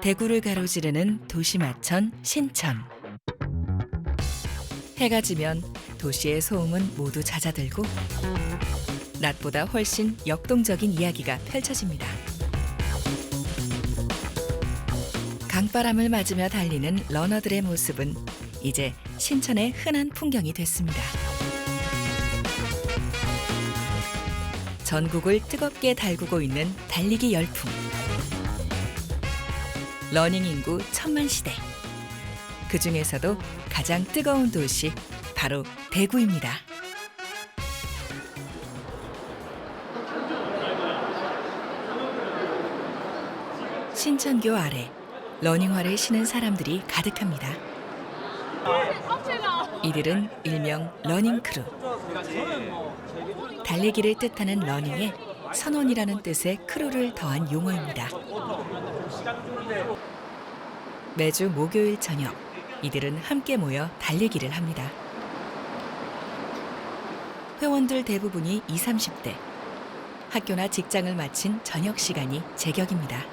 대구를 가로지르는 도시마천 신천. 해가 지면 도시의 소음은 모두 잦아들고 낮보다 훨씬 역동적인 이야기가 펼쳐집니다. 강바람을 맞으며 달리는 러너들의 모습은 이제 신천의 흔한 풍경이 됐습니다. 전국을 뜨겁게 달구고 있는 달리기 열풍. 러닝 인구 1000만 시대. 그 중에서도 가장 뜨거운 도시 바로 대구입니다. 신천교 아래 러닝화를 신은 사람들이 가득합니다. 이들은 일명 러닝크루. 달리기를 뜻하는 러닝에 선원이라는 뜻의 크루를 더한 용어입니다. 매주 목요일 저녁, 이들은 함께 모여 달리기를 합니다. 회원들 대부분이 20, 30대. 학교나 직장을 마친 저녁 시간이 제격입니다.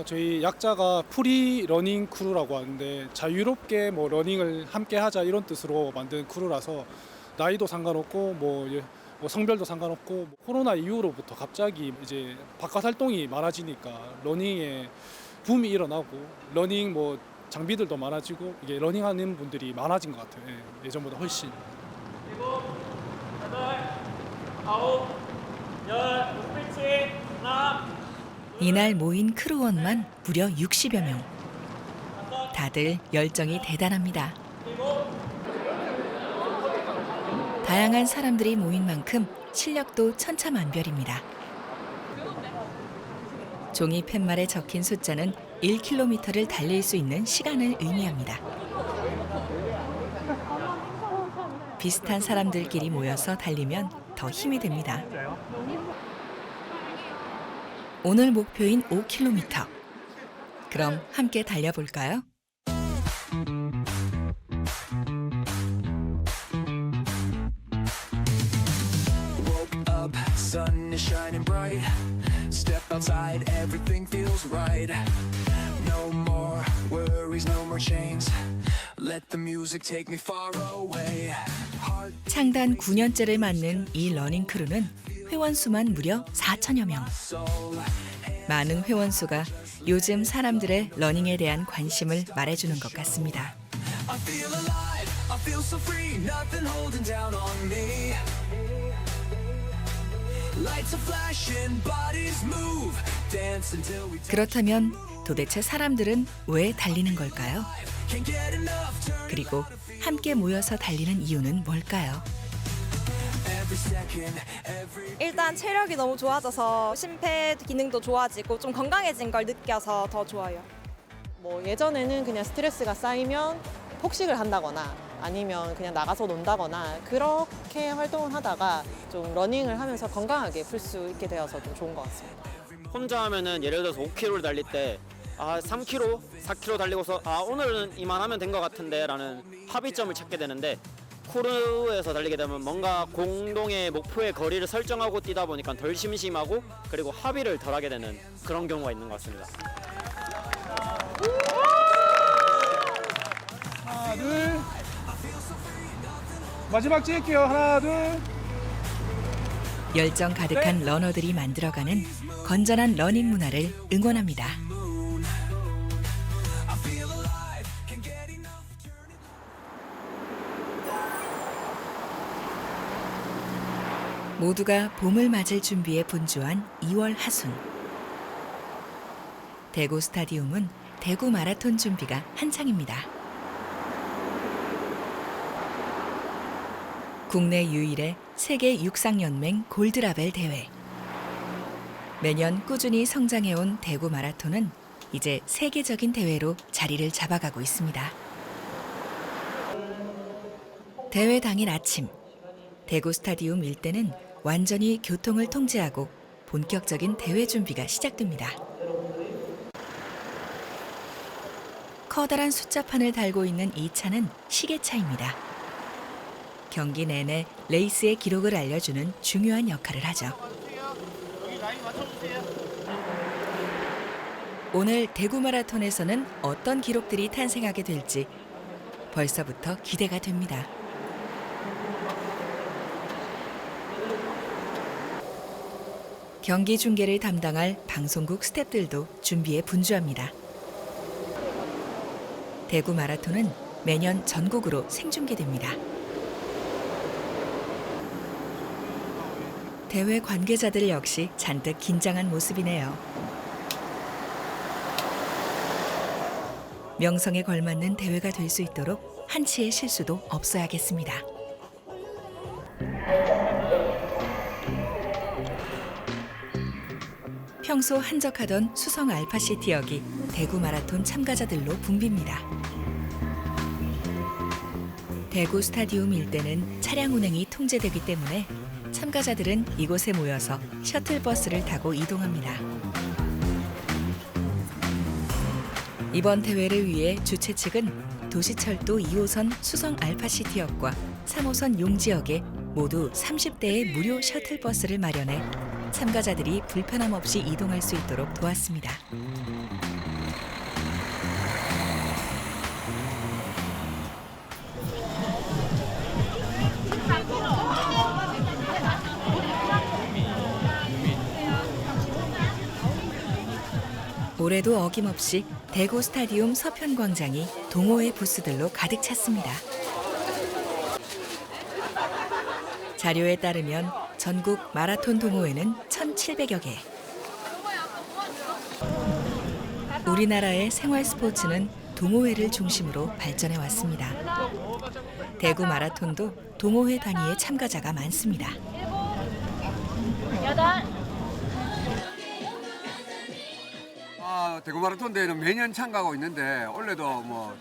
저희 약자가 프리 러닝 크루라고 하는데 자유롭게 러닝을 함께 하자 이런 뜻으로 만든 크루라서 나이도 상관없고 성별도 상관없고 코로나 이후로부터 갑자기 이제 바깥 활동이 많아지니까 러닝에 붐이 일어나고 러닝 장비들도 많아지고 이게 러닝하는 분들이 많아진 것 같아요. 예전보다 훨씬. 7, 8, 9, 10, 11, 하나. 이날 모인 크루원만 무려 60여 명. 다들 열정이 대단합니다. 다양한 사람들이 모인 만큼 실력도 천차만별입니다. 종이 팻말에 적힌 숫자는 1km를 달릴 수 있는 시간을 의미합니다. 비슷한 사람들끼리 모여서 달리면 더 힘이 됩니다. 오늘 목표인 5km. 그럼 함께 달려볼까요? Sun is shining bright. Step outside, everything feels right. No more worries, no more chains. Let the music take me far away. 창단 9년째를 맞는 이 러닝 크루는 회원 수만 무려 4천여 명. 많은 회원 수가 요즘 사람들의 러닝에 대한 관심을 말해주는 것 같습니다. I feel alive, I feel so free, nothing holding down on me. Lights are flashing, bodies move, dance until we 그렇다면 도대체 사람들은 왜 달리는 걸까요? can't get enough. Turn 그리고 함께 모여서 달리는 이유는 뭘까요? every second, every 일단 체력이 너무 좋아져서 심폐 기능도 좋아지고 좀 건강해진 걸 느껴서 더 좋아요. 예전에는 그냥 스트레스가 쌓이면 폭식을 한다거나 아니면 그냥 나가서 논다거나 그렇게 활동을 하다가 좀 러닝을 하면서 건강하게 풀 수 있게 되어서 좀 좋은 것 같습니다. 혼자 하면은 예를 들어서 5km를 달릴 때 3km, 4km 달리고서 오늘은 이만하면 된 것 같은데 라는 합의점을 찾게 되는데 크루에서 달리게 되면 뭔가 공동의 목표의 거리를 설정하고 뛰다 보니까 덜 심심하고 그리고 합의를 덜 하게 되는 그런 경우가 있는 것 같습니다. 하나, 둘. 마지막 찍을게요. 하나, 둘. 열정 가득한 러너들이 만들어가는 건전한 러닝 문화를 응원합니다. 모두가 봄을 맞을 준비에 분주한 2월 하순. 대구 스타디움은 대구 마라톤 준비가 한창입니다. 국내 유일의 세계 육상연맹 골드라벨 대회. 매년 꾸준히 성장해온 대구 마라톤은 이제 세계적인 대회로 자리를 잡아가고 있습니다. 대회 당일 아침, 대구 스타디움 일대는 완전히 교통을 통제하고 본격적인 대회 준비가 시작됩니다. 커다란 숫자판을 달고 있는 이 차는 시계차입니다. 경기 내내 레이스의 기록을 알려주는 중요한 역할을 하죠. 오늘 대구 마라톤에서는 어떤 기록들이 탄생하게 될지 벌써부터 기대가 됩니다. 경기 중계를 담당할 방송국 스태프들도 준비에 분주합니다. 대구 마라톤은 매년 전국으로 생중계됩니다. 대회 관계자들 역시 잔뜩 긴장한 모습이네요. 명성에 걸맞는 대회가 될 수 있도록 한치의 실수도 없어야겠습니다. 평소 한적하던 수성 알파시티역이 대구 마라톤 참가자들로 붐빕니다. 대구 스타디움 일대는 차량 운행이 통제되기 때문에 참가자들은 이곳에 모여서 셔틀버스를 타고 이동합니다. 이번 대회를 위해 주최 측은 도시철도 2호선 수성 알파시티역과 3호선 용지역에 모두 30대의 무료 셔틀버스를 마련해 참가자들이 불편함 없이 이동할 수 있도록 도왔습니다. 올해도 어김없이 대구 스타디움 서편 광장이 동호회 부스들로 가득 찼습니다. 자료에 따르면 전국 마라톤 동호회는 1,700여 개. 우리나라의 생활 스포츠는 동호회를 중심으로 발전해 왔습니다. 대구 마라톤도 동호회 단위의 참가자가 많습니다. 대구 마라톤 대회는 매년 참가하고 있는데 올해도 뭐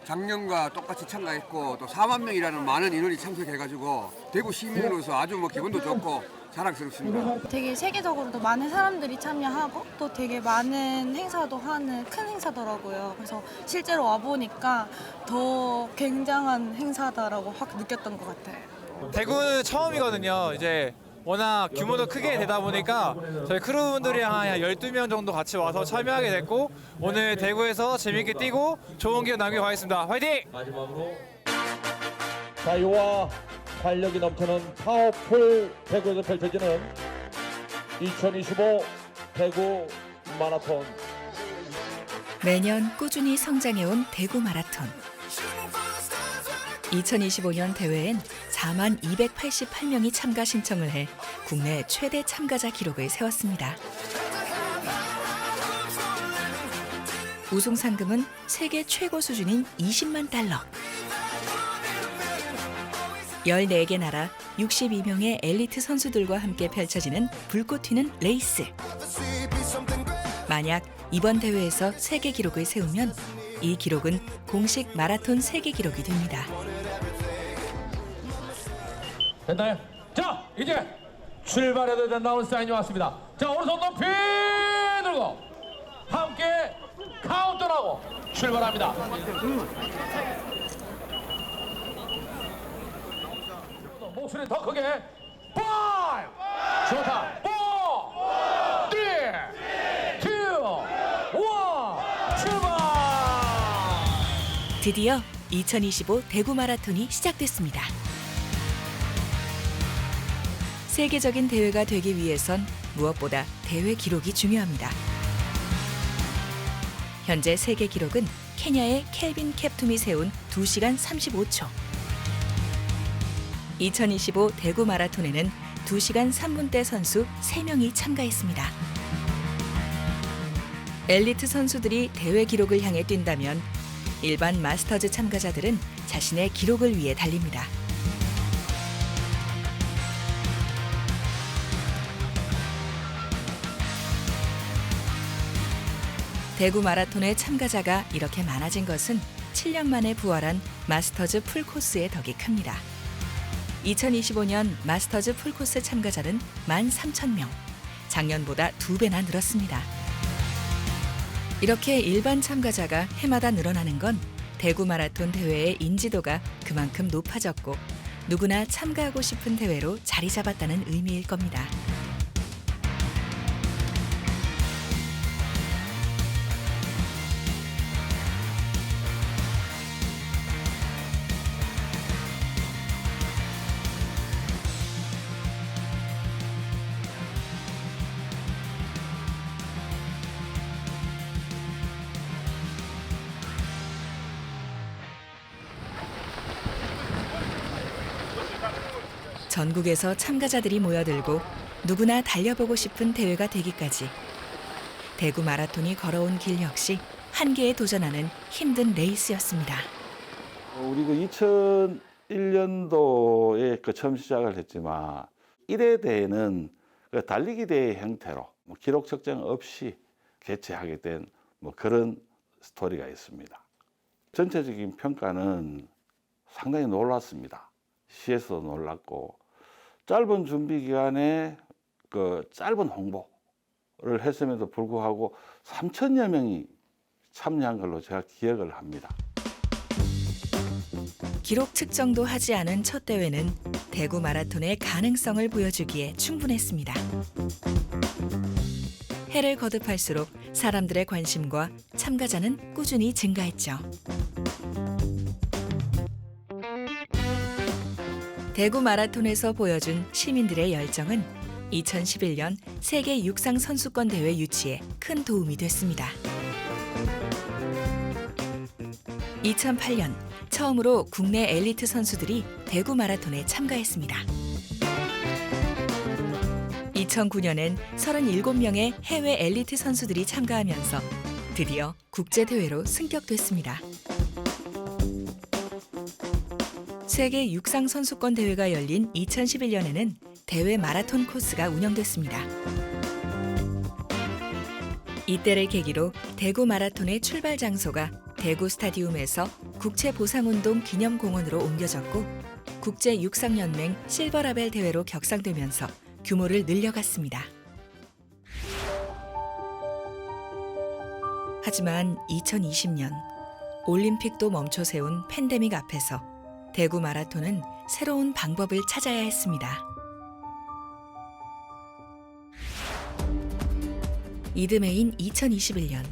작년과 똑같이 참가했고 또 4만 명이라는 많은 인원이 참석해가지고 대구 시민으로서 아주 뭐 기분도 좋고 자랑스럽습니다. 되게 세계적으로도 많은 사람들이 참여하고 또 되게 많은 행사도 하는 큰 행사더라고요. 그래서 실제로 와보니까 더 굉장한 행사다라고 확 느꼈던 것 같아요. 대구는 처음이거든요. 이제 워낙 규모도 크게 되다 보니까 저희 크루분들이랑 한 12명 정도 같이 와서 참여하게 됐고 오늘 대구에서 재밌게 뛰고 좋은 기억 남기고 가겠습니다. 화이팅! 자유와 활력이 넘치는 파워풀 대구에서 펼쳐지는 2025 대구 마라톤. 매년 꾸준히 성장해온 대구 마라톤. 2025년 대회엔 4만 288명이 참가 신청을 해 국내 최대 참가자 기록을 세웠습니다. 우승 상금은 세계 최고 수준인 20만 달러. 14개 나라 62명의 엘리트 선수들과 함께 펼쳐지는 불꽃 튀는 레이스. 만약 이번 대회에서 세계 기록을 세우면 이 기록은 공식 마라톤 세계 기록이 됩니다. 됐나요? 자, 이제 출발해도 된다는 사인이 왔습니다. 자, 오른손 높이 들고 함께 카운트하고 출발합니다. 목소리 더 크게. 5! 좋다. 4! 3! 2! 1! 출발! 드디어 2025 대구 마라톤이 시작됐습니다. 세계적인 대회가 되기 위해선 무엇보다 대회 기록이 중요합니다. 현재 세계 기록은 케냐의 켈빈 캡툼이 세운 2시간 35초. 2025 대구 마라톤에는 2시간 3분대 선수 3명이 참가했습니다. 엘리트 선수들이 대회 기록을 향해 뛴다면 일반 마스터즈 참가자들은 자신의 기록을 위해 달립니다. 대구 마라톤의 참가자가 이렇게 많아진 것은 7년 만에 부활한 마스터즈 풀코스의 덕이 큽니다. 2025년 마스터즈 풀코스 참가자는 13,000명, 작년보다 2배나 늘었습니다. 이렇게 일반 참가자가 해마다 늘어나는 건 대구 마라톤 대회의 인지도가 그만큼 높아졌고 누구나 참가하고 싶은 대회로 자리 잡았다는 의미일 겁니다. 전국에서 참가자들이 모여들고 누구나 달려보고 싶은 대회가 되기까지 대구 마라톤이 걸어온 길 역시 한계에 도전하는 힘든 레이스였습니다. 우리 그 2001년도에 처음 시작을 했지만 1회 대회는 그 달리기 대회 형태로 기록 측정 없이 개최하게 된 그런 스토리가 있습니다. 전체적인 평가는 상당히 놀랐습니다. 시에서도 놀랐고 짧은 준비 기간에 그 짧은 홍보를 했음에도 불구하고 3천여 명이 참여한 걸로 제가 기억을 합니다. 기록 측정도 하지 않은 첫 대회는 대구 마라톤의 가능성을 보여주기에 충분했습니다. 해를 거듭할수록 사람들의 관심과 참가자는 꾸준히 증가했죠. 대구 마라톤에서 보여준 시민들의 열정은 2011년 세계 육상 선수권 대회 유치에 큰 도움이 됐습니다. 2008년 처음으로 국내 엘리트 선수들이 대구 마라톤에 참가했습니다. 2009년엔 37명의 해외 엘리트 선수들이 참가하면서 드디어 국제대회로 승격됐습니다. 세계 육상 선수권 대회가 열린 2011년에는 대회 마라톤 코스가 운영됐습니다. 이때를 계기로 대구 마라톤의 출발 장소가 대구 스타디움에서 국제보상운동 기념공원으로 옮겨졌고 국제육상연맹 실버라벨 대회로 격상되면서 규모를 늘려갔습니다. 하지만 2020년 올림픽도 멈춰 세운 팬데믹 앞에서 대구 마라톤은 새로운 방법을 찾아야 했습니다. 이듬해인 2021년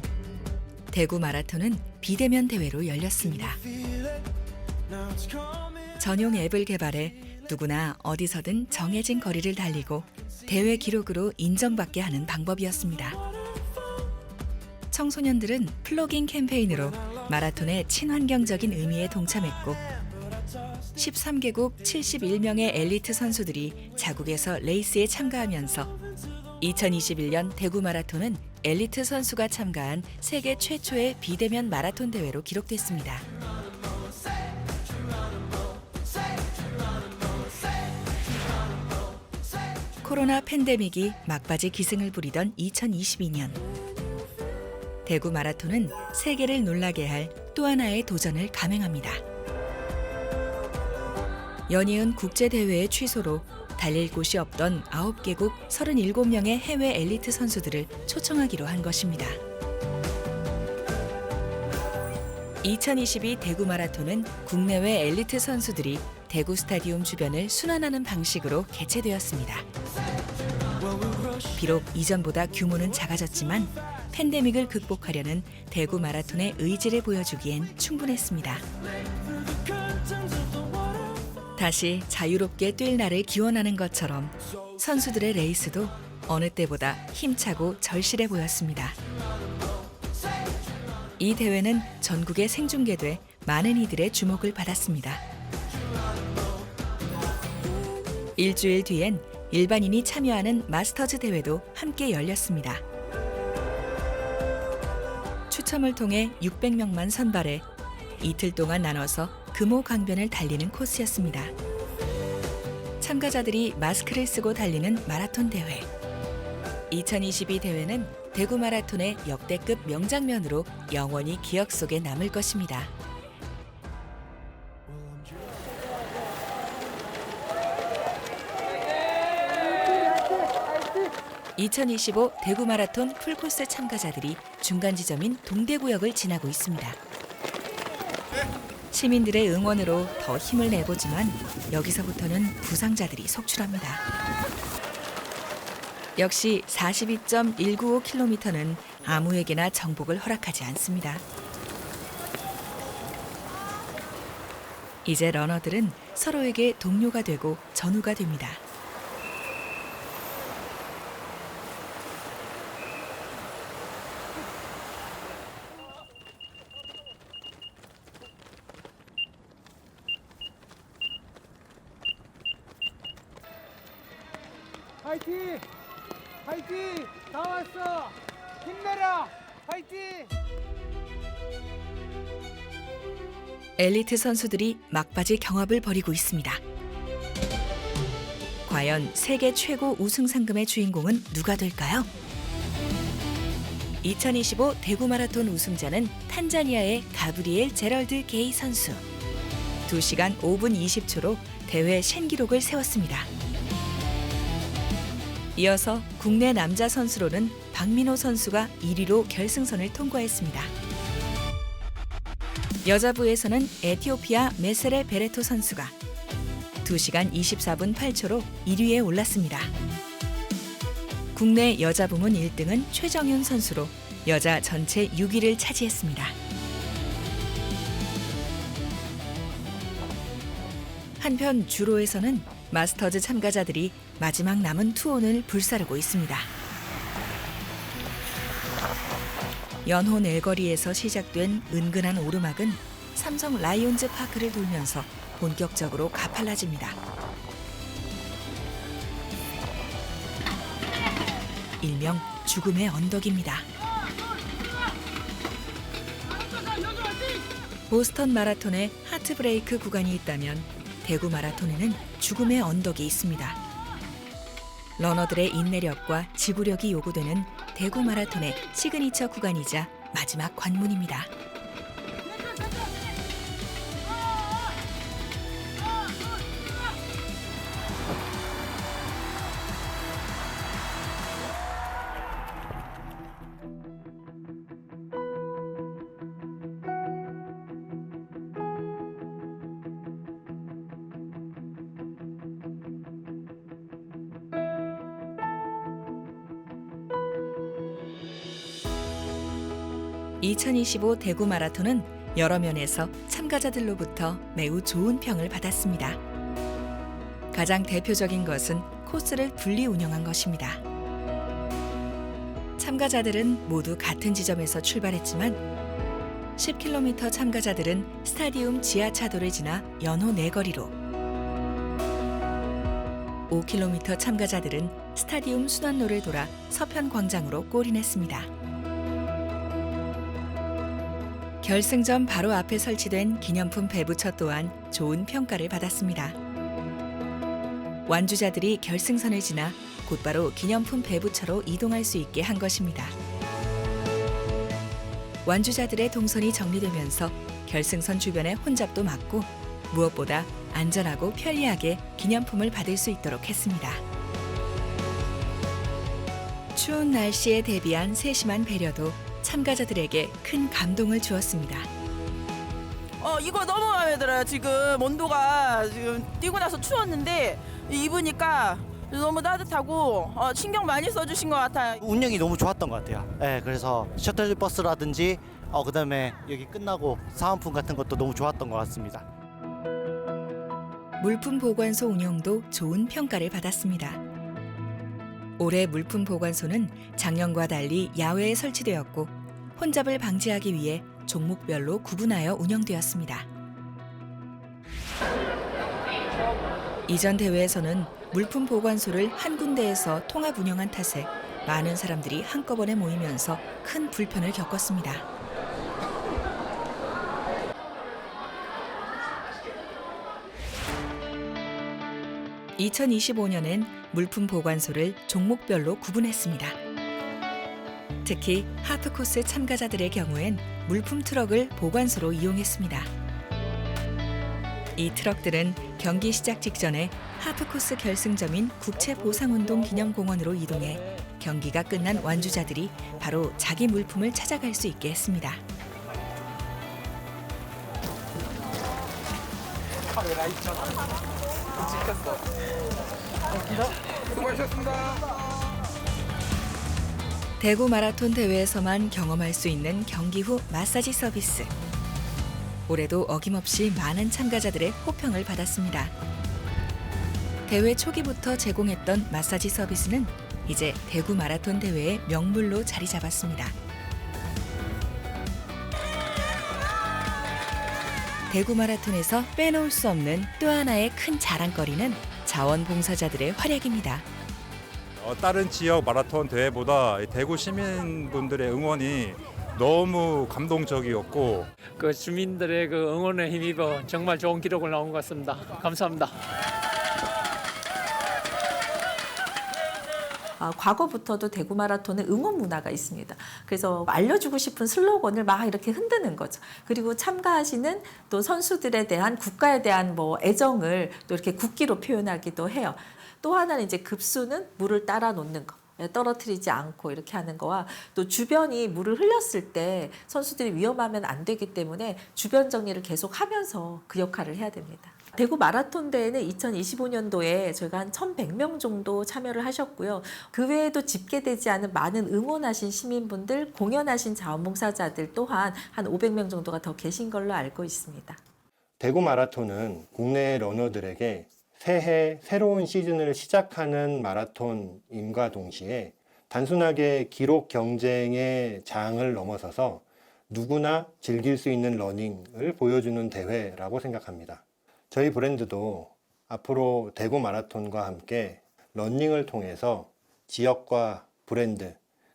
대구 마라톤은 비대면 대회로 열렸습니다. 전용 앱을 개발해 누구나 어디서든 정해진 거리를 달리고 대회 기록으로 인정받게 하는 방법이었습니다. 청소년들은 플로깅 캠페인으로 마라톤의 친환경적인 의미에 동참했고 13개국 71명의 엘리트 선수들이 자국에서 레이스에 참가하면서 2021년 대구 마라톤은 엘리트 선수가 참가한 세계 최초의 비대면 마라톤 대회로 기록됐습니다. 코로나 팬데믹이 막바지 기승을 부리던 2022년 대구 마라톤은 세계를 놀라게 할 또 하나의 도전을 감행합니다. 연이은 국제대회의 취소로 달릴 곳이 없던 9개국 37명의 해외 엘리트 선수들을 초청하기로 한 것입니다. 2022 대구 마라톤은 국내외 엘리트 선수들이 대구 스타디움 주변을 순환하는 방식으로 개최되었습니다. 비록 이전보다 규모는 작아졌지만 팬데믹을 극복하려는 대구 마라톤의 의지를 보여주기엔 충분했습니다. 다시 자유롭게 뛸 날을 기원하는 것처럼 선수들의 레이스도 어느 때보다 힘차고 절실해 보였습니다. 이 대회는 전국에 생중계돼 많은 이들의 주목을 받았습니다. 일주일 뒤엔 일반인이 참여하는 마스터즈 대회도 함께 열렸습니다. 추첨을 통해 600명만 선발해 이틀 동안 나눠서 금호 강변을 달리는 코스였습니다. 참가자들이 마스크를 쓰고 달리는 마라톤 대회. 2022 대회는 대구 마라톤의 역대급 명장면으로 영원히 기억 속에 남을 것입니다. (2025) 대구 마라톤 풀코스 참가자들이 중간 지점인 동대구역을 지나고 있습니다. 시민들의 응원으로 더 힘을 내보지만 여기서부터는 부상자들이 속출합니다. 역시 42.195km는 아무에게나 정복을 허락하지 않습니다. 이제 러너들은 서로에게 동료가 되고 전우가 됩니다. 화이팅! 화이팅! 다 왔어! 힘내라! 화이팅! 엘리트 선수들이 막바지 경합을 벌이고 있습니다. 과연 세계 최고 우승 상금의 주인공은 누가 될까요? 2025 대구 마라톤 우승자는 탄자니아의 가브리엘 제럴드 게이 선수. 2시간 5분 20초로 대회 신기록을 세웠습니다. 이어서 국내 남자 선수로는 박민호 선수가 1위로 결승선을 통과했습니다. 여자부에서는 에티오피아 메세레 베레토 선수가 2시간 24분 8초로 1위에 올랐습니다. 국내 여자 부문 1등은 최정윤 선수로 여자 전체 6위를 차지했습니다. 한편 주로에서는 마스터즈 참가자들이 마지막 남은 투혼을 불사르고 있습니다. 연호 넬거리에서 시작된 은근한 오르막은 삼성 라이온즈 파크를 돌면서 본격적으로 가팔라집니다. 일명 죽음의 언덕입니다. 보스턴 마라톤에 하트브레이크 구간이 있다면 대구 마라톤에는 죽음의 언덕이 있습니다. 러너들의 인내력과 지구력이 요구되는 대구 마라톤의 시그니처 구간이자 마지막 관문입니다. (2025) 대구 마라톤은 여러 면에서 참가자들로부터 매우 좋은 평을 받았습니다. 가장 대표적인 것은 코스를 분리 운영한 것입니다. 참가자들은 모두 같은 지점에서 출발했지만 10km 참가자들은 스타디움 지하차도를 지나 연호 내거리로, 5km 참가자들은 스타디움 순환로를 돌아 서편광장으로 골인했습니다. 결승전 바로 앞에 설치된 기념품 배부처 또한 좋은 평가를 받았습니다. 완주자들이 결승선을 지나 곧바로 기념품 배부처로 이동할 수 있게 한 것입니다. 완주자들의 동선이 정리되면서 결승선 주변의 혼잡도 막고 무엇보다 안전하고 편리하게 기념품을 받을 수 있도록 했습니다. 추운 날씨에 대비한 세심한 배려도 참가자들에게 큰 감동을 주었습니다. 이거 너무 마음에 들어요. 지금 온도가 지금 뛰고 나서 추웠는데 입으니까 너무 따뜻하고 신경 많이 써주신 것 같아요. 운영이 너무 좋았던 것 같아요. 네, 그래서 셔틀버스라든지 그다음에 여기 끝나고 사은품 같은 것도 너무 좋았던 것 같습니다. 물품 보관소 운영도 좋은 평가를 받았습니다. 올해 물품 보관소는 작년과 달리 야외에 설치되었고 혼잡을 방지하기 위해 종목별로 구분하여 운영되었습니다. 이전 대회에서는 물품 보관소를 한 군데에서 통합 운영한 탓에 많은 사람들이 한꺼번에 모이면서 큰 불편을 겪었습니다. (2025년엔) 물품 보관소를 종목별로 구분했습니다. 특히 하프코스 참가자들의 경우엔 물품 트럭을 보관소로 이용했습니다. 이 트럭들은 경기 시작 직전에 하프코스 결승점인 국채보상운동 기념공원으로 이동해 경기가 끝난 완주자들이 바로 자기 물품을 찾아갈 수 있게 했습니다. 카메라 있잖아. 찍혔어. 수고하셨습니다. 대구 마라톤 대회에서만 경험할 수 있는 경기 후 마사지 서비스. 올해도 어김없이 많은 참가자들의 호평을 받았습니다. 대회 초기부터 제공했던 마사지 서비스는 이제 대구 마라톤 대회의 명물로 자리 잡았습니다. 대구 마라톤에서 빼놓을 수 없는 또 하나의 큰 자랑거리는 자원봉사자들의 활약입니다. 다른 지역 마라톤 대회보다 대구 시민분들의 응원이 너무 감동적이었고 그 주민들의 그 응원에 힘입어 정말 좋은 기록을 나온 것 같습니다. 감사합니다. 과거부터도 대구 마라톤은 응원 문화가 있습니다. 그래서 알려주고 싶은 슬로건을 막 이렇게 흔드는 거죠. 그리고 참가하시는 또 선수들에 대한 국가에 대한 뭐 애정을 또 이렇게 국기로 표현하기도 해요. 또 하나는 이제 급수는 물을 따라 놓는 거. 떨어뜨리지 않고 이렇게 하는 거와 또 주변이 물을 흘렸을 때 선수들이 위험하면 안 되기 때문에 주변 정리를 계속 하면서 그 역할을 해야 됩니다. 대구 마라톤 대회는 2025년도에 저희가 한 1,100명 정도 참여를 하셨고요. 그 외에도 집계되지 않은 많은 응원하신 시민분들, 공연하신 자원봉사자들 또한 한 500명 정도가 더 계신 걸로 알고 있습니다. 대구 마라톤은 국내 러너들에게 새해 새로운 시즌을 시작하는 마라톤임과 동시에 단순하게 기록 경쟁의 장을 넘어서서 누구나 즐길 수 있는 러닝을 보여주는 대회라고 생각합니다. 저희 브랜드도 앞으로 대구 마라톤과 함께 러닝을 통해서 지역과 브랜드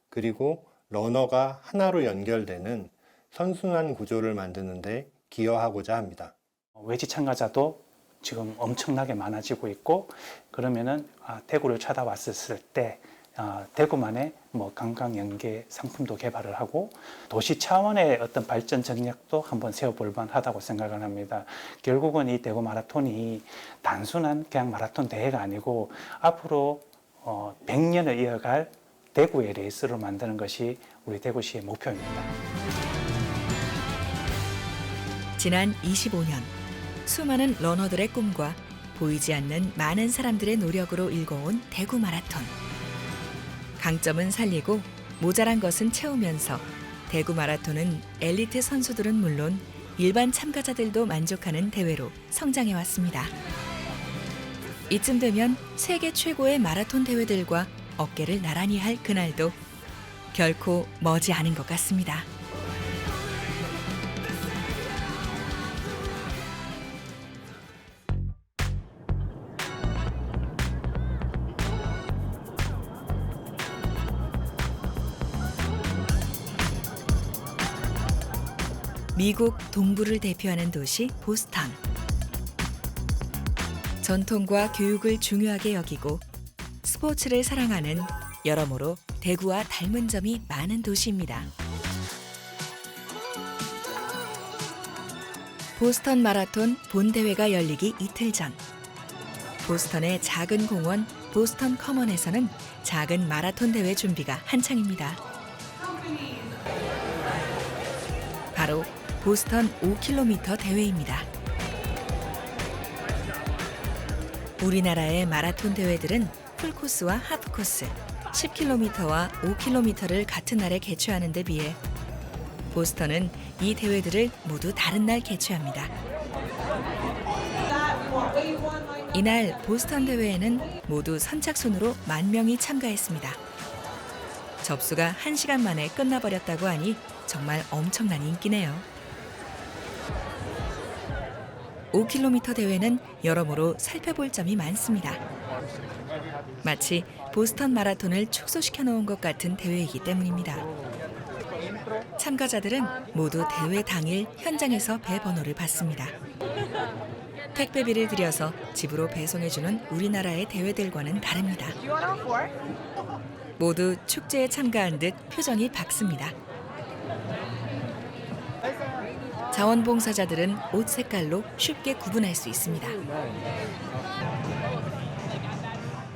그리고 러너가 하나로 연결되는 선순환 구조를 만드는 데 기여하고자 합니다. 외지 참가자도 지금 엄청나게 많아지고 있고 그러면은 대구를 찾아왔을 때 대구만의 뭐 관광 연계 상품도 개발을 하고 도시 차원의 어떤 발전 전략도 한번 세워볼 만하다고 생각을 합니다. 결국은 이 대구 마라톤이 단순한 그냥 마라톤 대회가 아니고 앞으로 100년을 이어갈 대구의 레이스를 만드는 것이 우리 대구시의 목표입니다. 지난 25년 수많은 러너들의 꿈과 보이지 않는 많은 사람들의 노력으로 일궈온 대구 마라톤. 강점은 살리고 모자란 것은 채우면서 대구 마라톤은 엘리트 선수들은 물론 일반 참가자들도 만족하는 대회로 성장해 왔습니다. 이쯤 되면 세계 최고의 마라톤 대회들과 어깨를 나란히 할 그날도 결코 머지 않은 것 같습니다. 미국 동부를 대표하는 도시 보스턴. 전통과 교육을 중요하게 여기고 스포츠를 사랑하는 여러모로 대구와 닮은 점이 많은 도시입니다. 보스턴 마라톤 본대회가 열리기 이틀 전 보스턴의 작은 공원 보스턴 커먼에서는 작은 마라톤 대회 준비가 한창입니다. 바로 보스턴 5km 대회입니다. 우리나라의 마라톤 대회들은 풀코스와 하프코스, 10km와 5km를 같은 날에 개최하는 데 비해 보스턴은 이 대회들을 모두 다른 날 개최합니다. 이날 보스턴 대회에는 모두 선착순으로 10,000명이 참가했습니다. 접수가 1시간 만에 끝나버렸다고 하니 정말 엄청난 인기네요. 5km 대회는 여러모로 살펴볼 점이 많습니다. 마치 보스턴 마라톤을 축소시켜 놓은 것 같은 대회이기 때문입니다. 참가자들은 모두 대회 당일 현장에서 배 번호를 받습니다. 택배비를 들여서 집으로 배송해주는 우리나라의 대회들과는 다릅니다. 모두 축제에 참가한 듯 표정이 밝습니다. 자원봉사자들은 옷 색깔로 쉽게 구분할 수 있습니다.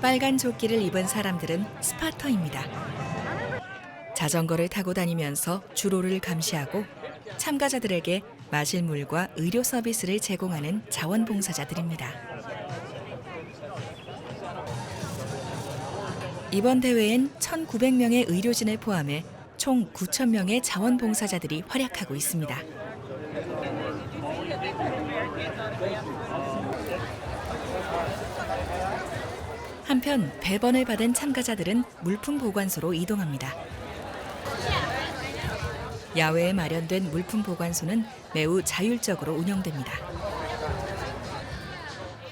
빨간 조끼를 입은 사람들은 스파터입니다. 자전거를 타고 다니면서 주로를 감시하고 참가자들에게 마실 물과 의료 서비스를 제공하는 자원봉사자들입니다. 이번 대회엔 1,900명의 의료진을 포함해 총 9,000명의 자원봉사자들이 활약하고 있습니다. 한편 배번을 받은 참가자들은 물품 보관소로 이동합니다. 야외에 마련된 물품 보관소는 매우 자율적으로 운영됩니다.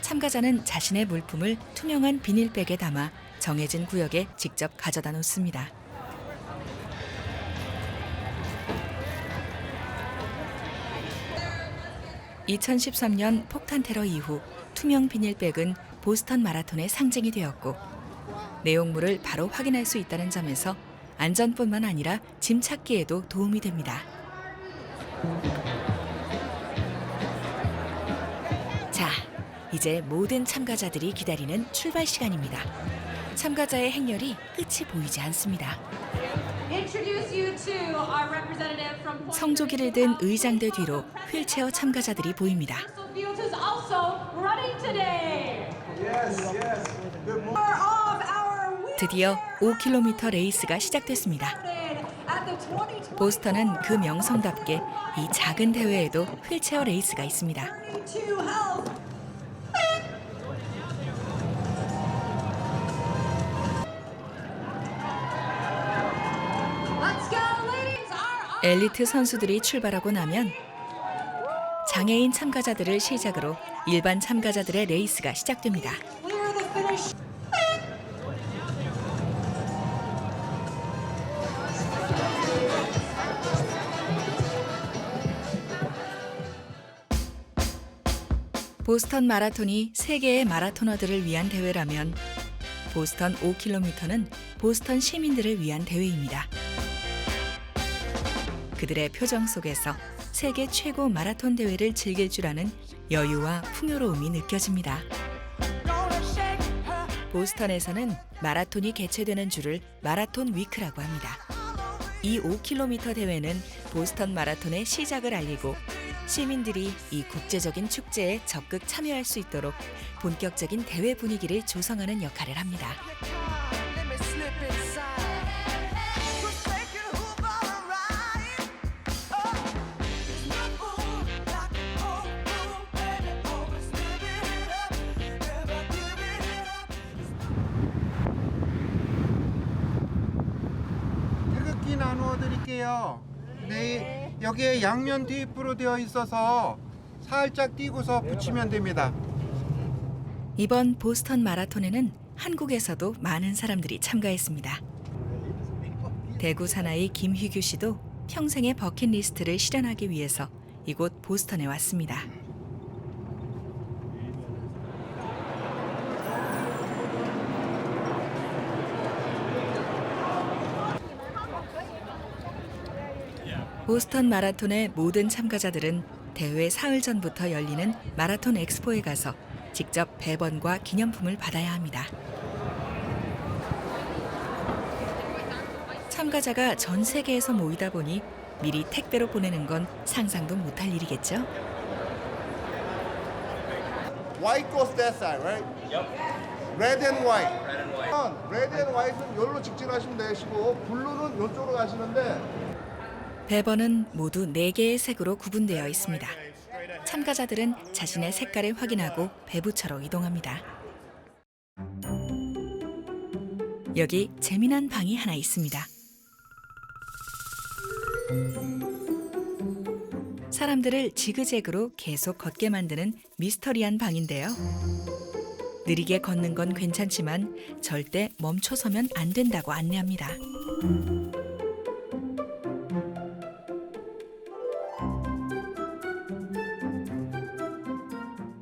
참가자는 자신의 물품을 투명한 비닐백에 담아 정해진 구역에 직접 가져다 놓습니다. (2013년) 폭탄 테러 이후 투명 비닐백은 보스턴 마라톤의 상징이 되었고 내용물을 바로 확인할 수 있다는 점에서 안전뿐만 아니라 짐 찾기에도 도움이 됩니다. 자, 이제 모든 참가자들이 기다리는 출발 시간입니다. 참가자의 행렬이 끝이 보이지 않습니다. 성조기를 든 의장대 뒤로 휠체어 참가자들이 보입니다. 드디어 5km 레이스가 시작됐습니다. 보스턴은 그 명성답게 이 작은 대회에도 휠체어 레이스가 있습니다. 엘리트 선수들이 출발하고 나면 장애인 참가자들을 시작으로 일반 참가자들의 레이스가 시작됩니다. 보스턴 마라톤이 세계의 마라토너들을 위한 대회라면 보스턴 5km는 보스턴 시민들을 위한 대회입니다. 그들의 표정 속에서 세계 최고 마라톤 대회를 즐길 줄 아는 여유와 풍요로움이 느껴집니다. 보스턴에서는 마라톤이 개최되는 주를 마라톤 위크라고 합니다. 이 5km 대회는 보스턴 마라톤의 시작을 알리고 시민들이 이 국제적인 축제에 적극 참여할 수 있도록 본격적인 대회 분위기를 조성하는 역할을 합니다. 태극기 나누어 드릴게요. 네, 여기에 양면 테이프로 되어 있어서 살짝 띄고서 붙이면 됩니다. 이번 보스턴 마라톤에는 한국에서도 많은 사람들이 참가했습니다. 대구 사나이 김휘규 씨도 평생의 버킷리스트를 실현하기 위해서 이곳 보스턴에 왔습니다. 보스턴 마라톤의 모든 참가자들은 대회 사흘 전부터 열리는 마라톤 엑스포에 가서 직접 배번과 기념품을 받아야 합니다. 참가자가 전 세계에서 모이다 보니 미리 택배로 보내는 건 상상도 못할 일이겠죠? White goes that side, right? Yep. Red and white. Red and white은 여기로 직진하시면 되시고 블루는 이쪽으로 가시는데 배번은 모두 4개의 색으로 구분되어 있습니다. 참가자들은 자신의 색깔을 확인하고 배부처로 이동합니다. 여기 재미난 방이 하나 있습니다. 사람들을 지그재그로 계속 걷게 만드는 미스터리한 방인데요. 느리게 걷는 건 괜찮지만 절대 멈춰서면 안 된다고 안내합니다.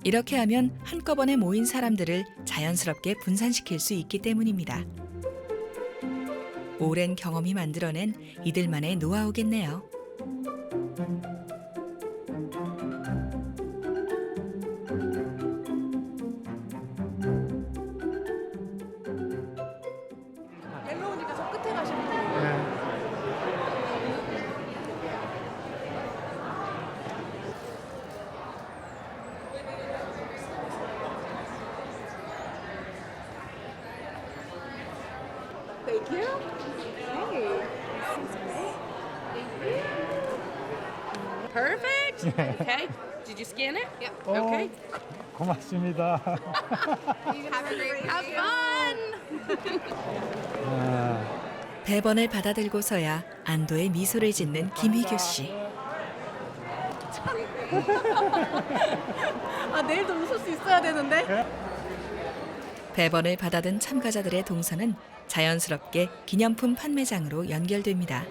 이렇게 하면 한꺼번에 모인 사람들을 자연스럽게 분산시킬 수 있기 때문입니다. 오랜 경험이 만들어낸 이들만의 노하우겠네요. 옐로우니까 저 끝에 가시면 돼요. Thank you. Hey, this is great. Thank you. Perfect. Okay. Did you scan it? Yep. Okay. 고맙습니다. Have fun. 배번을 받아들고서야 안도의 미소를 짓는 김희규 씨. 아, 내일도 웃을 수 있어야 되는데. 배번을 받아든 참가자들의 동선은 자연스럽게 기념품 판매장으로 연결됩니다.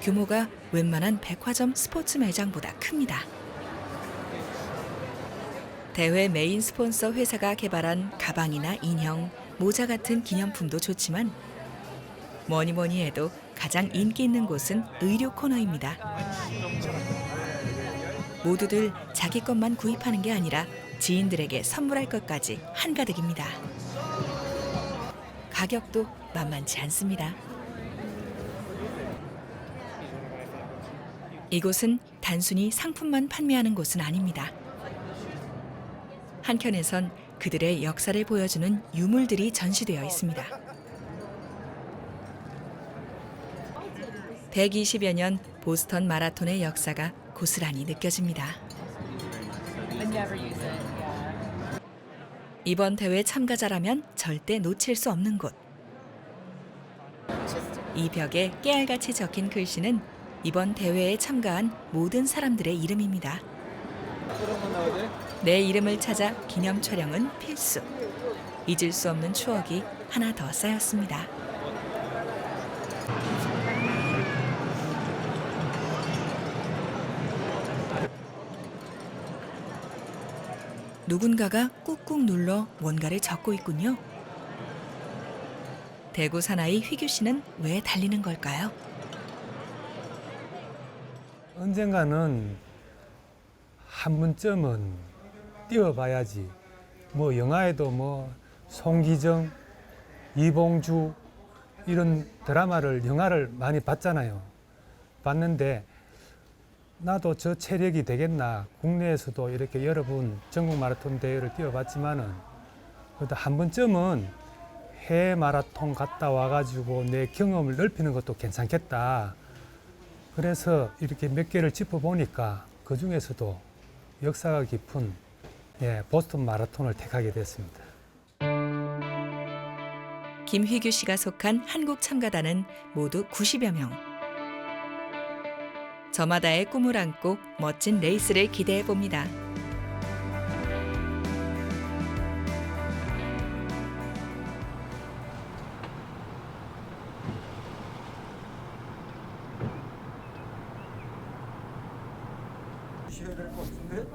규모가 웬만한 백화점 스포츠 매장보다 큽니다. 대회 메인 스폰서 회사가 개발한 가방이나 인형, 모자 같은 기념품도 좋지만 뭐니 해도 가장 인기 있는 곳은 의류 코너입니다. 모두들 자기 것만 구입하는 게 아니라 지인들에게 선물할 것까지 한가득입니다. 가격도 만만치 않습니다. 이곳은 단순히 상품만 판매하는 곳은 아닙니다. 한켠에선 그들의 역사를 보여주는 유물들이 전시되어 있습니다. 120여 년 보스턴 마라톤의 역사가 고스란히 느껴집니다. 이번 대회 참가자라면 절대 놓칠 수 없는 곳. 이 벽에 깨알같이 적힌 글씨는 이번 대회에 참가한 모든 사람들의 이름입니다. 내 이름을 찾아 기념 촬영은 필수. 잊을 수 없는 추억이 하나 더 쌓였습니다. 누군가가 꾹꾹 눌러 뭔가를 적고 있군요. 대구 사나이 휘규 씨는 왜 달리는 걸까요? 언젠가는 한 번쯤은 뛰어봐야지. 뭐 영화에도 뭐 송기정, 이봉주 이런 영화를 많이 봤잖아요. 봤는데 나도 저 체력이 되겠나. 국내에서도 이렇게 여러 번 전국 마라톤 대회를 뛰어봤지만은 그래도 한 번쯤은 해외 마라톤 갔다 와가지고 내 경험을 넓히는 것도 괜찮겠다. 그래서 이렇게 몇 개를 짚어보니까 그 중에서도 역사가 깊은 보스턴 마라톤을 택하게 됐습니다. 김휘규 씨가 속한 한국 참가단은 모두 90여 명. 저마다의 꿈을 안고 멋진 레이스를 기대해 봅니다.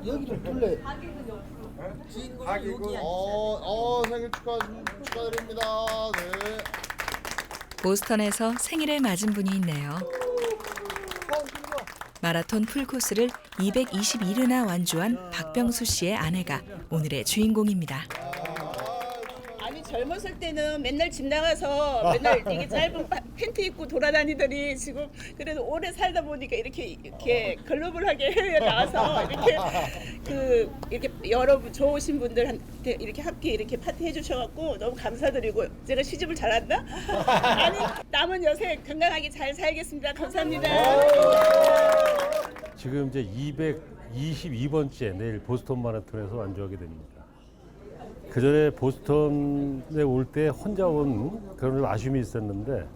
여기를 둘레. 생일 축하드립니다. 네. 보스턴에서 생일을 맞은 분이 있네요. 마라톤 풀코스를 221회나 완주한 박병수 씨의 아내가 오늘의 주인공입니다. 아니 젊었을 때는 맨날 집 나가서 맨날 이게 짧은 팬티 입고 돌아다니더니 지금 그래도 오래 살다 보니까 이렇게 글로벌하게 해외에 나가서 이렇게 여러분 좋으신 분들한테 이렇게 함께 이렇게 파티 해주셔갖고 너무 감사드리고 제가 시집을 잘한다? 아니 남은 여생 건강하게 잘 살겠습니다. 감사합니다. 지금 이제 222번째 내일 보스턴 마라톤에서 완주하게 됩니다. 그 전에 보스턴에 올 때 혼자 온 그런 아쉬움이 있었는데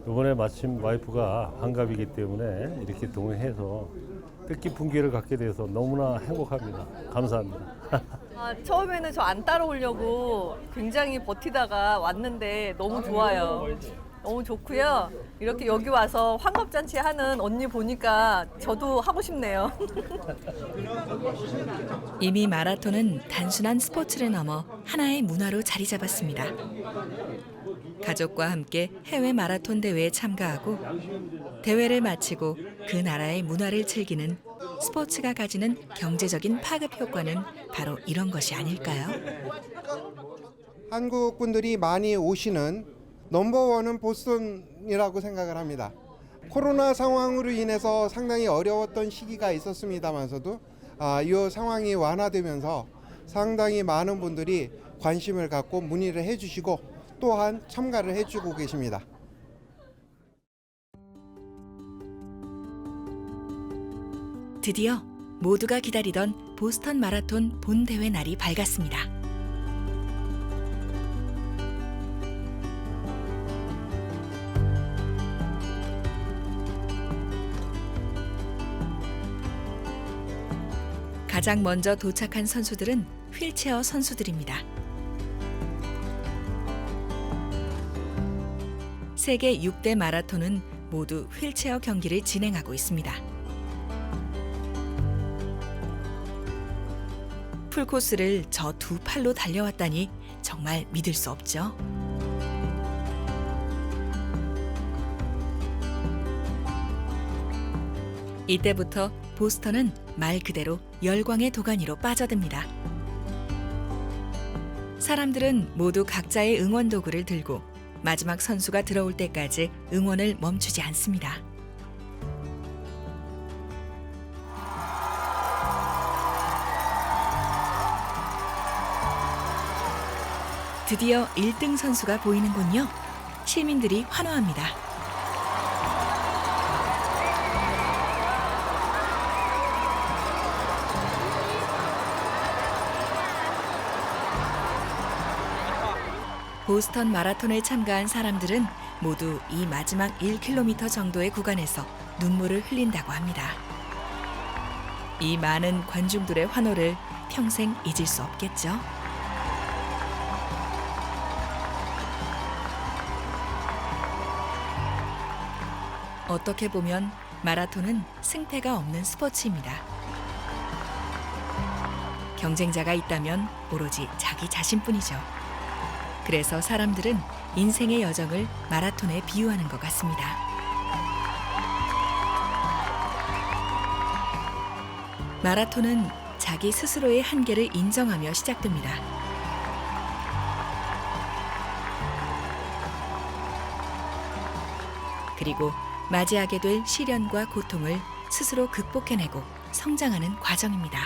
이번에 마침 와이프가 환갑이기 때문에 이렇게 동행해서 뜻깊은 기회를 갖게 돼서 너무나 행복합니다. 감사합니다. 처음에는 저 안 따라오려고 굉장히 버티다가 왔는데 너무 좋아요. 너무 좋고요. 이렇게 여기 와서 환갑잔치 하는 언니 보니까 저도 하고 싶네요. 이미 마라톤은 단순한 스포츠를 넘어 하나의 문화로 자리 잡았습니다. 가족과 함께 해외 마라톤 대회에 참가하고 대회를 마치고 그 나라의 문화를 즐기는 스포츠가 가지는 경제적인 파급 효과는 바로 이런 것이 아닐까요? 한국 분들이 많이 오시는 넘버원은 보스턴이라고 생각을 합니다. 코로나 상황으로 인해서 상당히 어려웠던 시기가 있었습니다만서도 이 상황이 완화되면서 상당히 많은 분들이 관심을 갖고 문의를 해주시고 또한 참가를 해주고 계십니다. 드디어 모두가 기다리던 보스턴 마라톤 본대회 날이 밝았습니다. 가장 먼저 도착한 선수들은 휠체어 선수들입니다. 세계 6대 마라톤은 모두 휠체어 경기를 진행하고 있습니다. 풀코스를 저 두 팔로 달려왔다니 정말 믿을 수 없죠. 이때부터 보스턴은 말 그대로 열광의 도가니로 빠져듭니다. 사람들은 모두 각자의 응원 도구를 들고 마지막 선수가 들어올 때까지 응원을 멈추지 않습니다. 드디어 1등 선수가 보이는군요. 시민들이 환호합니다. 보스턴 마라톤에 참가한 사람들은 모두 이 마지막 1km 정도의 구간에서 눈물을 흘린다고 합니다. 이 많은 관중들의 환호를 평생 잊을 수 없겠죠. 어떻게 보면 마라톤은 승패가 없는 스포츠입니다. 경쟁자가 있다면 오로지 자기 자신뿐이죠. 그래서 사람들은 인생의 여정을 마라톤에 비유하는 것 같습니다. 마라톤은 자기 스스로의 한계를 인정하며 시작됩니다. 그리고 맞이하게 될 시련과 고통을 스스로 극복해내고 성장하는 과정입니다.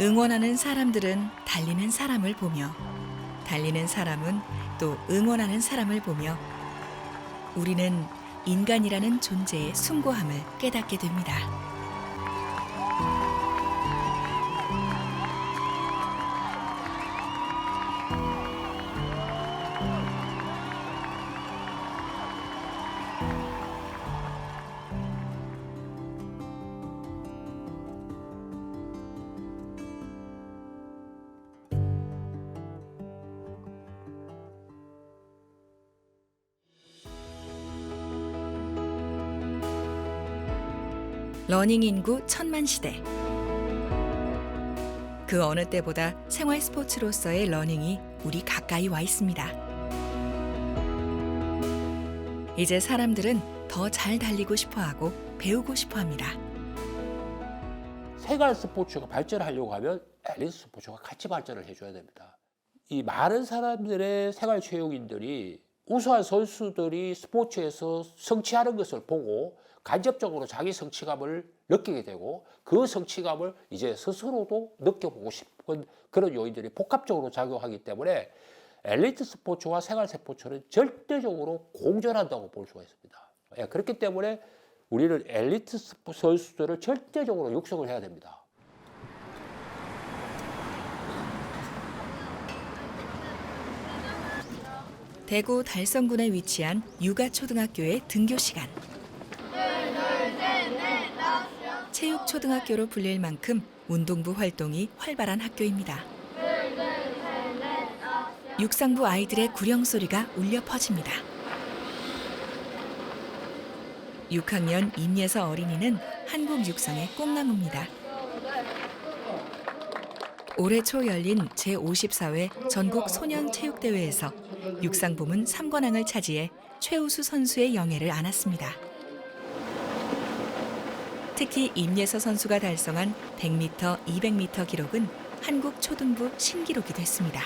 응원하는 사람들은 달리는 사람을 보며, 달리는 사람은 또 응원하는 사람을 보며 우리는 인간이라는 존재의 숭고함을 깨닫게 됩니다. 러닝 인구 1000만 시대. 그 어느 때보다 생활 스포츠로서의 러닝이 우리 가까이 와 있습니다. 이제 사람들은 더 잘 달리고 싶어하고 배우고 싶어합니다. 생활 스포츠가 발전하려고 하면 엘리트 스포츠가 같이 발전을 해줘야 됩니다. 이 많은 사람들의 생활 체육인들이 우수한 선수들이 스포츠에서 성취하는 것을 보고 간접적으로 자기 성취감을 느끼게 되고 그 성취감을 이제 스스로도 느껴보고 싶은 그런 요인들이 복합적으로 작용하기 때문에 엘리트 스포츠와 생활 스포츠는 절대적으로 공존한다고 볼 수가 있습니다. 그렇기 때문에 우리는 엘리트 선수들을 절대적으로 육성을 해야 됩니다. 대구 달성군에 위치한 육아초등학교의 등교 시간. 체육초등학교로 불릴 만큼 운동부 활동이 활발한 학교입니다. 육상부 아이들의 구령 소리가 울려 퍼집니다. 6학년 임예서 어린이는 한국 육상의 꿈나무입니다. 올해 초 열린 제54회 전국 소년체육대회에서 육상부문 3관왕을 차지해 최우수 선수의 영예를 안았습니다. 특히 임예서 선수가 달성한 100m, 200m 기록은 한국 초등부 신기록이 됐습니다.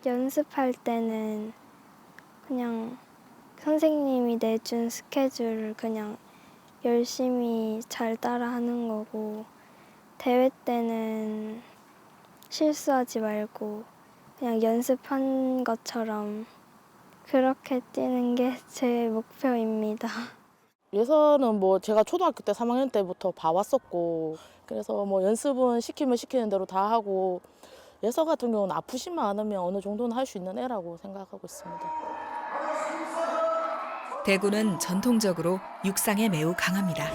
연습할 때는 그냥 선생님이 내준 스케줄을 그냥 열심히 잘 따라하는 거고, 대회 때는 실수하지 말고 그냥 연습한 것처럼 그렇게 뛰는 게 제 목표입니다. 예선은 뭐 제가 초등학교 때 3학년 때부터 봐왔었고 그래서 뭐 연습은 시키면 시키는 대로 다 하고 예서 같은 경우는 아프지만 않으면 어느 정도는 할 수 있는 애라고 생각하고 있습니다. 대구는 전통적으로 육상에 매우 강합니다.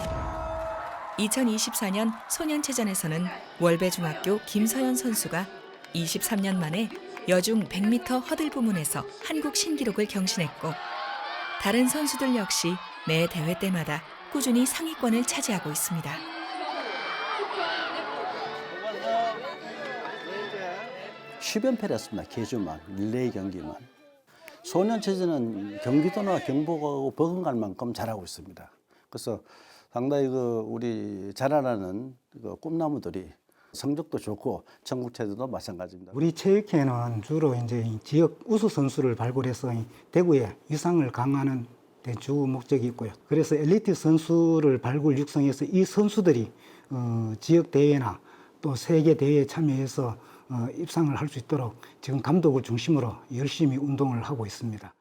2024년 소년체전에서는 월배중학교 김서연 선수가 23년 만에 여중 100m 허들 부문에서 한국 신기록을 경신했고 다른 선수들 역시 매 대회 때마다 꾸준히 상위권을 차지하고 있습니다. 쉬변패를 했습니다. 개주만, 릴레이 경기만. 소년체전은 경기도나 경북하고 버금갈 만큼 잘하고 있습니다. 그래서 상당히 우리 자라나는 꿈나무들이 성적도 좋고 전국체전도 마찬가지입니다. 우리 체육회는 주로 이제 지역 우수 선수를 발굴해서 대구에 유상을 강화하는 데 주 목적이 있고요. 그래서 엘리트 선수를 발굴 육성해서 이 선수들이 지역 대회나 또 세계 대회에 참여해서 입상을 할 수 있도록 지금 감독을 중심으로 열심히 운동을 하고 있습니다.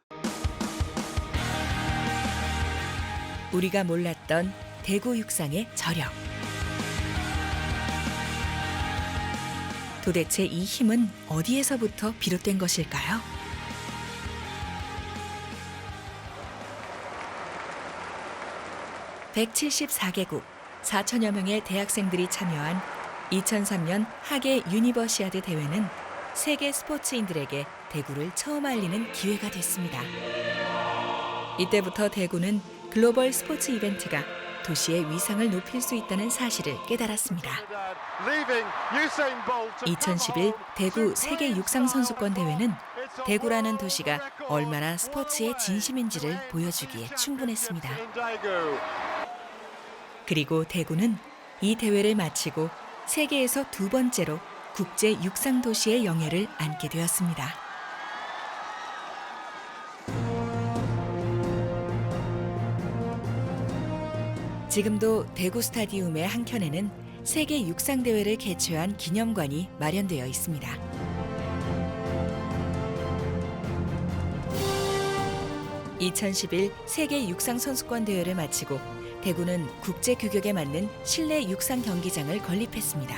우리가 몰랐던 대구 육상의 저력. 도대체 이 힘은 어디에서부터 비롯된 것일까요? (174개국) 4천여 명의 대학생들이 참여한 2003년 하계 유니버시아드 대회는 세계 스포츠인들에게 대구를 처음 알리는 기회가 됐습니다. 이때부터 대구는 글로벌 스포츠 이벤트가 도시의 위상을 높일 수 있다는 사실을 깨달았습니다. 2011 대구 세계 육상 선수권 대회는 대구라는 도시가 얼마나 스포츠의 진심인지를 보여주기에 충분했습니다. 그리고 대구는 이 대회를 마치고 세계에서 두 번째로 국제 육상 도시의 영예를 안게 되었습니다. 지금도 대구 스타디움의 한켠에는 세계 육상 대회를 개최한 기념관이 마련되어 있습니다. (2011) 세계 육상 선수권 대회를 마치고 대구는 국제 규격에 맞는 실내 육상 경기장을 건립했습니다.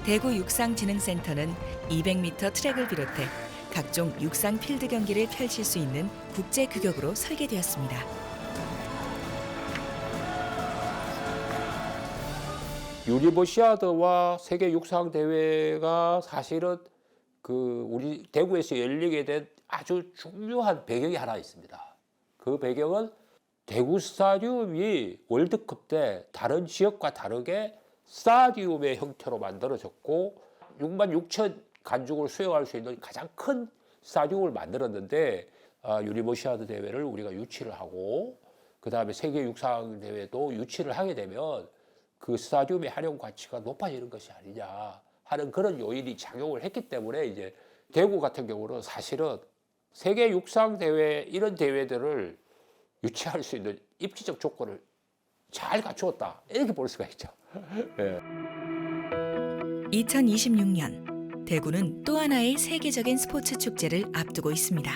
대구 육상진흥센터는 200m 트랙을 비롯해 각종 육상 필드 경기를 펼칠 수 있는 국제 규격으로 설계되었습니다. 유니버시아드와 세계 육상 대회가 사실은 우리 대구에서 열리게 된 아주 중요한 배경이 하나 있습니다. 그 배경은 대구 스타디움이 월드컵 때 다른 지역과 다르게 스타디움의 형태로 만들어졌고 6만 6천 관중을 수용할 수 있는 가장 큰 스타디움을 만들었는데 유니버시아드 대회를 우리가 유치를 하고 그다음에 세계 육상 대회도 유치를 하게 되면 그 스타디움의 활용 가치가 높아지는 것이 아니냐 하는 그런 요인이 작용을 했기 때문에 이제 대구 같은 경우는 사실은 세계 육상 대회 이런 대회들을 유치할 수 있는 입지적 조건을 잘 갖추었다 이렇게 볼 수가 있죠. 네. 2026년 대구는 또 하나의 세계적인 스포츠 축제를 앞두고 있습니다.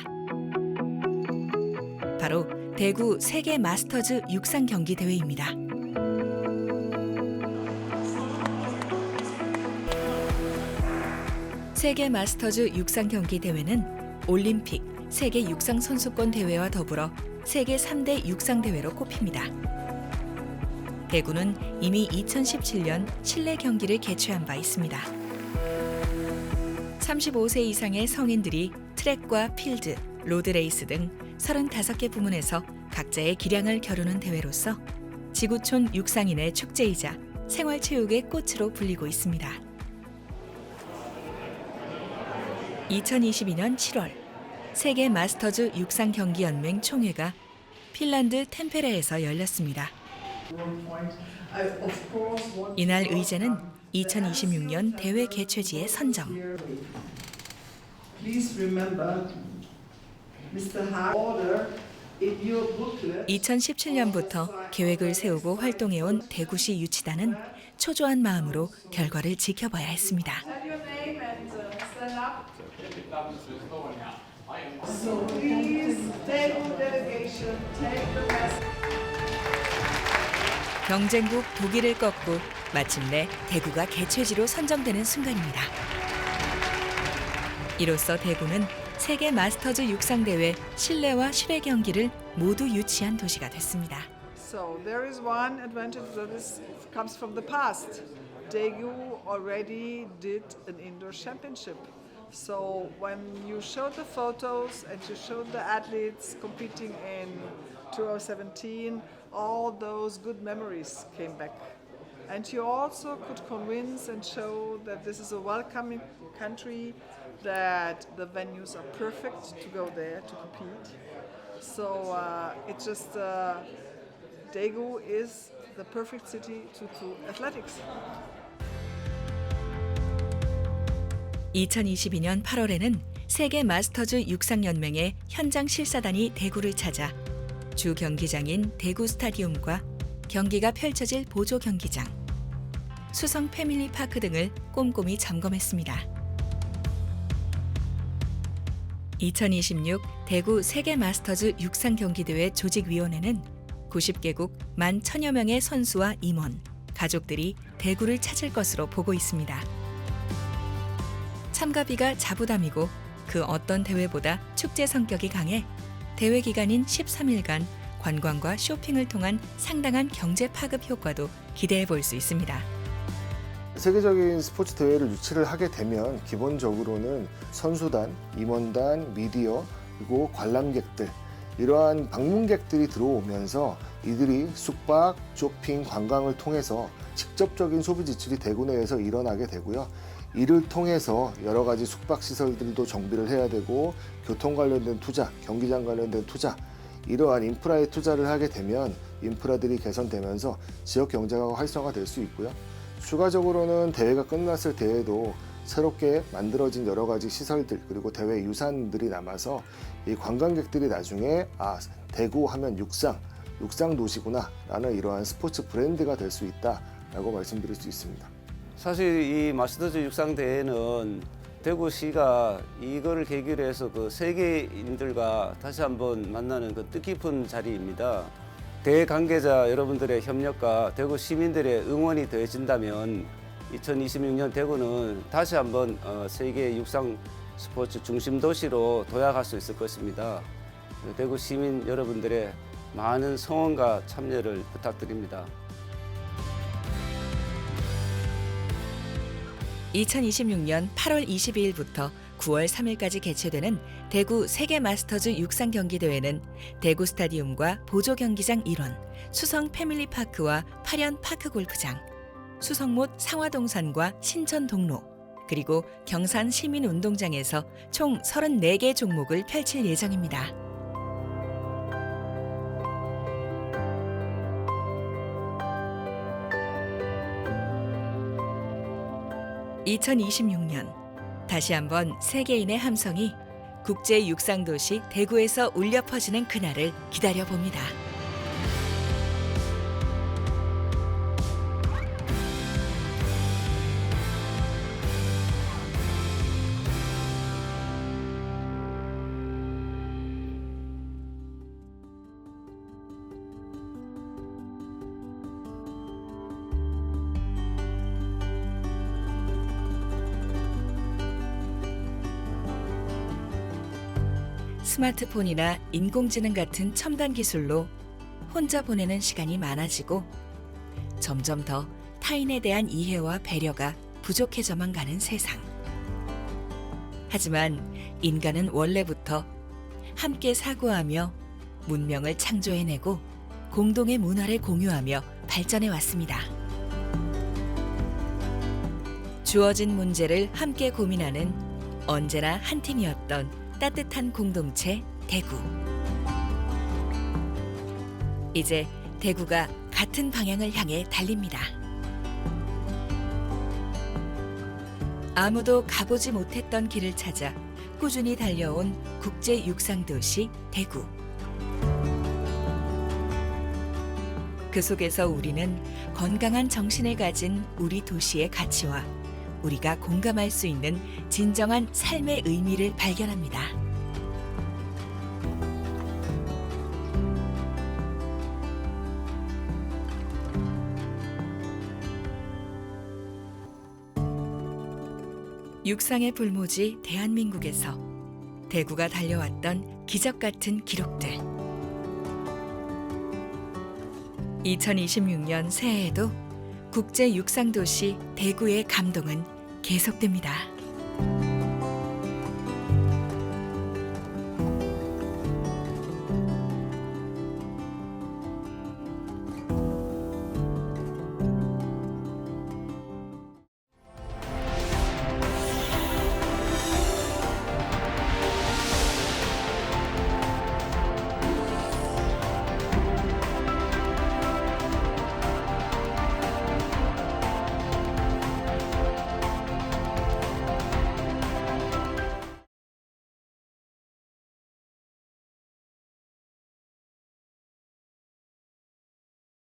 바로 대구 세계 마스터즈 육상 경기 대회입니다. 세계 마스터즈 육상 경기 대회는 올림픽, 세계 육상 선수권 대회와 더불어 세계 3대 육상 대회로 꼽힙니다. 대구는 이미 2017년 실내 경기를 개최한 바 있습니다. 35세 이상의 성인들이 트랙과 필드, 로드레이스 등 35개 부문에서 각자의 기량을 겨루는 대회로서 지구촌 육상인의 축제이자 생활체육의 꽃으로 불리고 있습니다. 2022년 7월 세계 마스터즈 육상 경기 연맹 총회가 핀란드 템페레에서 열렸습니다. 이날 의제는 2026년 대회 개최지의 선정. 2017년부터 계획을 세우고 활동해온 대구시 유치단은 초조한 마음으로 결과를 지켜봐야 했습니다. So please 경쟁국 독일을 꺾고 마침내 대구가 개최지로 선정되는 순간입니다. 이로써 대구는 세계 마스터즈 육상대회 실내와 실외 경기를 모두 유치한 도시가 됐습니다. So there is one advantage that comes from the past. Daegu already did an indoor championship. So when you showed the photos and you showed the athletes competing in 2017, all those good memories came back. And you also could convince and show that this is a welcoming country, that the venues are perfect to go there to compete. So it's just Daegu is the perfect city to athletics. 2022년 8월에는 세계 마스터즈 육상연맹의 현장 실사단이 대구를 찾아 주 경기장인 대구 스타디움과 경기가 펼쳐질 보조 경기장, 수성 패밀리파크 등을 꼼꼼히 점검했습니다. 2026 대구 세계 마스터즈 육상 경기대회 조직위원회는 90개국 11,000여 명의 선수와 임원, 가족들이 대구를 찾을 것으로 보고 있습니다. 참가비가 자부담이고 그 어떤 대회보다 축제 성격이 강해 대회 기간인 13일간 관광과 쇼핑을 통한 상당한 경제 파급 효과도 기대해 볼 수 있습니다. 세계적인 스포츠 대회를 유치를 하게 되면 기본적으로는 선수단, 임원단, 미디어, 그리고 관람객들, 이러한 방문객들이 들어오면서 이들이 숙박, 쇼핑, 관광을 통해서 직접적인 소비 지출이 대구 내에서 일어나게 되고요. 이를 통해서 여러 가지 숙박 시설들도 정비를 해야 되고 교통 관련된 투자, 경기장 관련된 투자, 이러한 인프라에 투자를 하게 되면 인프라들이 개선되면서 지역 경제가 활성화될 수 있고요. 추가적으로는 대회가 끝났을 때에도 새롭게 만들어진 여러 가지 시설들 그리고 대회 유산들이 남아서 이 관광객들이 나중에 대구 하면 육상 도시구나 라는 이러한 스포츠 브랜드가 될 수 있다라고 말씀드릴 수 있습니다. 사실 이 마스터즈 육상 대회는 대구시가 이거를 계기로 해서 그 세계인들과 다시 한번 만나는 그 뜻깊은 자리입니다. 대회 관계자 여러분들의 협력과 대구 시민들의 응원이 더해진다면 2026년 대구는 다시 한번 세계 육상 스포츠 중심 도시로 도약할 수 있을 것입니다. 대구 시민 여러분들의 많은 성원과 참여를 부탁드립니다. 2026년 8월 22일부터 9월 3일까지 개최되는 대구 세계 마스터즈 육상 경기 대회는 대구 스타디움과 보조 경기장 일원, 수성 패밀리파크와 파련 파크 골프장, 수성못 상화동산과 신천 동로, 그리고 경산 시민운동장에서 총 34개 종목을 펼칠 예정입니다. (2026년) 다시 한번 세계인의 함성이 국제 육상 도시 대구에서 울려 퍼지는 그날을 기다려봅니다. 스마트폰이나 인공지능 같은 첨단 기술로 혼자 보내는 시간이 많아지고 점점 더 타인에 대한 이해와 배려가 부족해져만 가는 세상. 하지만 인간은 원래부터 함께 사고하며 문명을 창조해내고 공동의 문화를 공유하며 발전해 왔습니다. 주어진 문제를 함께 고민하는 언제나 한 팀이었던 따뜻한 공동체 대구. 이제 대구가 같은 방향을 향해 달립니다. 아무도 가보지 못했던 길을 찾아 꾸준히 달려온 국제 육상 도시 대구. 그 속에서 우리는 건강한 정신을 가진 우리 도시의 가치와 우리가 공감할 수 있는 진정한 삶의 의미를 발견합니다. 육상의 불모지 대한민국에서 대구가 달려왔던 기적 같은 기록들. 2026년 새해에도 국제 육상도시 대구의 감동은 계속됩니다.